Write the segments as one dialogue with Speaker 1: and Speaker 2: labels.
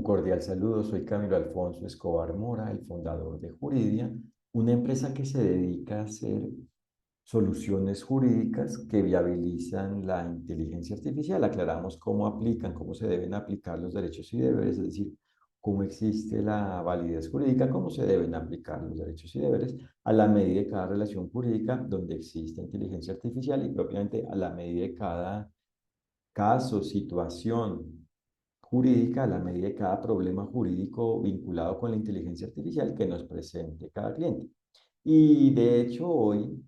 Speaker 1: Un cordial saludo, soy Camilo Alfonso Escobar Mora, el fundador de Juridia, una empresa que se dedica a hacer soluciones jurídicas que viabilizan la inteligencia artificial. Aclaramos cómo aplican, cómo se deben aplicar los derechos y deberes, es decir, cómo existe la validez jurídica, cómo se deben aplicar los derechos y deberes a la medida de cada relación jurídica donde existe inteligencia artificial y propiamente a la medida de cada caso, situación jurídica, a la medida de cada problema jurídico vinculado con la inteligencia artificial que nos presente cada cliente. Y de hecho hoy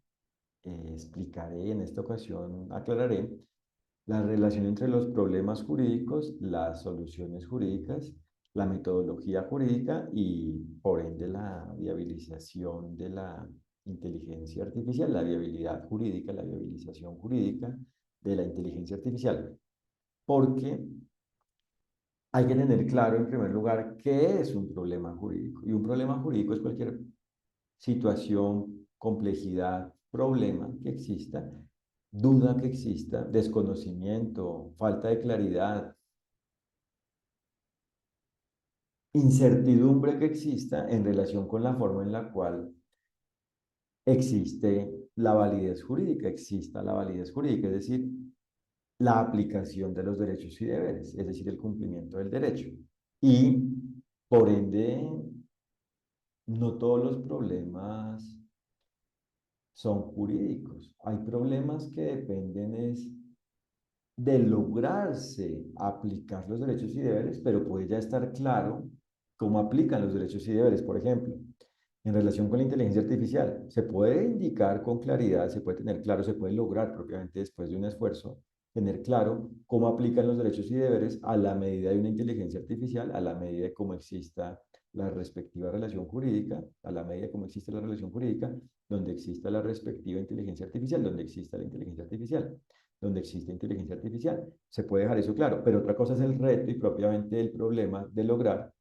Speaker 1: explicaré, en esta ocasión aclararé la relación entre los problemas jurídicos, las soluciones jurídicas, la metodología jurídica y por ende la viabilización de la inteligencia artificial, la viabilidad jurídica, la viabilización jurídica de la inteligencia artificial. Porque hay que tener claro, en primer lugar, qué es un problema jurídico. Y un problema jurídico es cualquier situación, complejidad, problema que exista, duda que exista, desconocimiento, falta de claridad, incertidumbre que exista en relación con la forma en la cual existe la validez jurídica, exista la validez jurídica, es decir, la aplicación de los derechos y deberes, es decir, el cumplimiento del derecho. Y por ende, no todos los problemas son jurídicos. Hay problemas que dependen es de lograrse aplicar los derechos y deberes, pero puede ya estar claro cómo aplican los derechos y deberes. Por ejemplo, en relación con la inteligencia artificial, se puede indicar con claridad, se puede tener claro, se puede lograr propiamente después de un esfuerzo, tener claro cómo aplican los derechos y deberes a la medida de una inteligencia artificial, a la medida de cómo exista la respectiva relación jurídica, a la medida de cómo existe la relación jurídica, donde exista la respectiva inteligencia artificial, donde exista la inteligencia artificial, donde existe inteligencia artificial. Se puede dejar eso claro, pero otra cosa es el reto y propiamente el problema de lograr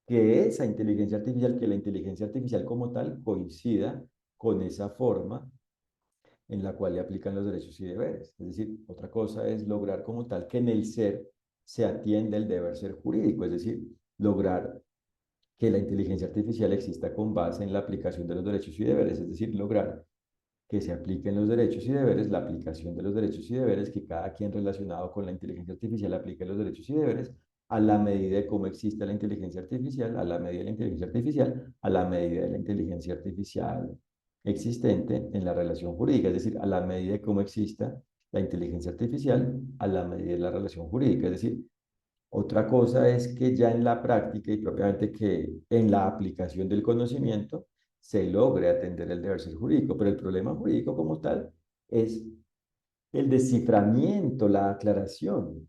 Speaker 1: que esa inteligencia artificial, que la inteligencia artificial como tal coincida con esa forma en la cual le aplican los derechos y deberes. Es decir, otra cosa es lograr como tal que en el ser se atienda el deber ser jurídico, es decir, lograr que la inteligencia artificial exista con base en la aplicación de los derechos y deberes, es decir, lograr que se apliquen los derechos y deberes, la aplicación de los derechos y deberes, que cada quien relacionado con la inteligencia artificial aplique los derechos y deberes a la medida de cómo existe la inteligencia artificial, a la medida de la inteligencia artificial, a la medida de la inteligencia artificial existente en la relación jurídica, es decir, a la medida de cómo exista la inteligencia artificial, a la medida de la relación jurídica, es decir, otra cosa es que ya en la práctica y propiamente que en la aplicación del conocimiento se logre atender el deber ser jurídico, pero el problema jurídico como tal es el desciframiento, la aclaración,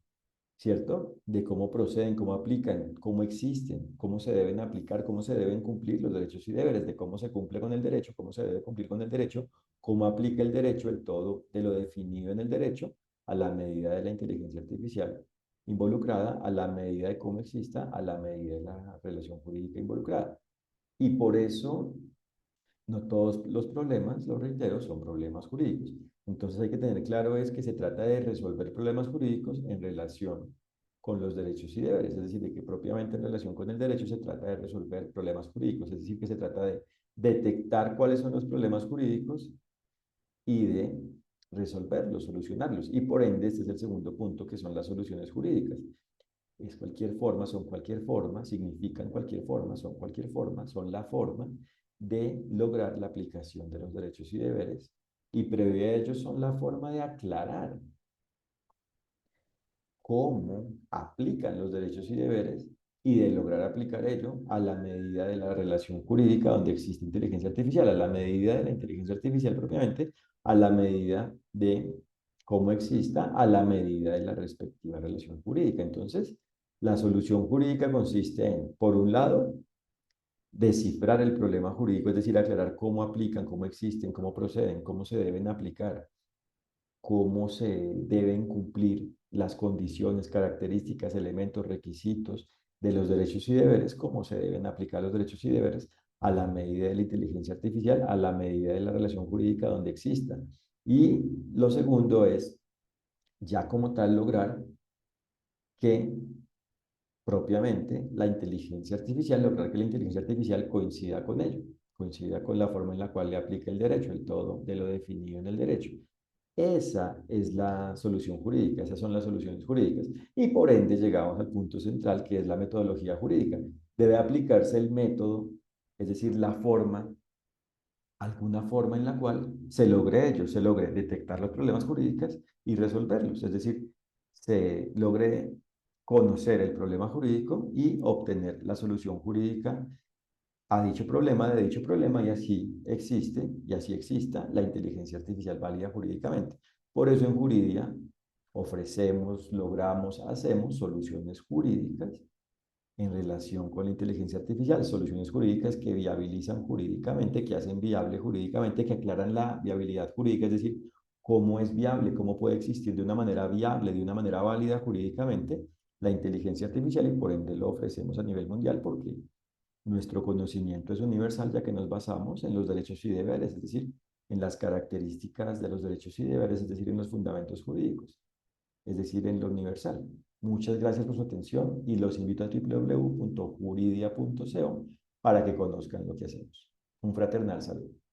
Speaker 1: ¿cierto? De cómo proceden, cómo aplican, cómo existen, cómo se deben aplicar, cómo se deben cumplir los derechos y deberes, de cómo se cumple con el derecho, cómo se debe cumplir con el derecho, cómo aplica el derecho, el todo de lo definido en el derecho, a la medida de la inteligencia artificial involucrada, a la medida de cómo exista, a la medida de la relación jurídica involucrada. Y por eso no todos los problemas, lo reitero, son problemas jurídicos. Entonces hay que tener claro es que se trata de resolver problemas jurídicos en relación con los derechos y deberes, es decir, de que propiamente en relación con el derecho se trata de resolver problemas jurídicos, es decir, que se trata de detectar cuáles son los problemas jurídicos y de resolverlos, solucionarlos. Y por ende, este es el segundo punto, que son las soluciones jurídicas. Es cualquier forma, son cualquier forma, significan cualquier forma, son cualquier forma, son la forma de lograr la aplicación de los derechos y deberes. Y previo a ello son la forma de aclarar cómo aplican los derechos y deberes y de lograr aplicar ello a la medida de la relación jurídica donde existe inteligencia artificial, a la medida de la inteligencia artificial propiamente, a la medida de cómo exista, a la medida de la respectiva relación jurídica. Entonces, la solución jurídica consiste en, por un lado, descifrar el problema jurídico, es decir, aclarar cómo aplican, cómo existen, cómo proceden, cómo se deben aplicar, cómo se deben cumplir las condiciones, características, elementos, requisitos de los derechos y deberes, cómo se deben aplicar los derechos y deberes a la medida de la inteligencia artificial, a la medida de la relación jurídica donde exista. Y lo segundo es ya como tal lograr que propiamente la inteligencia artificial, lograr que la inteligencia artificial coincida con ello, coincida con la forma en la cual le aplica el derecho, el todo de lo definido en el derecho. Esa es la solución jurídica, esas son las soluciones jurídicas. Y por ende llegamos al punto central, que es la metodología jurídica. Debe aplicarse el método, es decir, la forma, alguna forma en la cual se logre ello, se logre detectar los problemas jurídicos y resolverlos. Es decir, se logre conocer el problema jurídico y obtener la solución jurídica a dicho problema, de dicho problema, y así existe, y así exista la inteligencia artificial válida jurídicamente. Por eso en Juridia ofrecemos, logramos, hacemos soluciones jurídicas en relación con la inteligencia artificial, soluciones jurídicas que viabilizan jurídicamente, que hacen viable jurídicamente, que aclaran la viabilidad jurídica, es decir, cómo es viable, cómo puede existir de una manera viable, de una manera válida jurídicamente la inteligencia artificial, y por ende lo ofrecemos a nivel mundial porque nuestro conocimiento es universal, ya que nos basamos en los derechos y deberes, es decir, en las características de los derechos y deberes, es decir, en los fundamentos jurídicos, es decir, en lo universal. Muchas gracias por su atención y los invito a www.juridia.co para que conozcan lo que hacemos. Un fraternal saludo.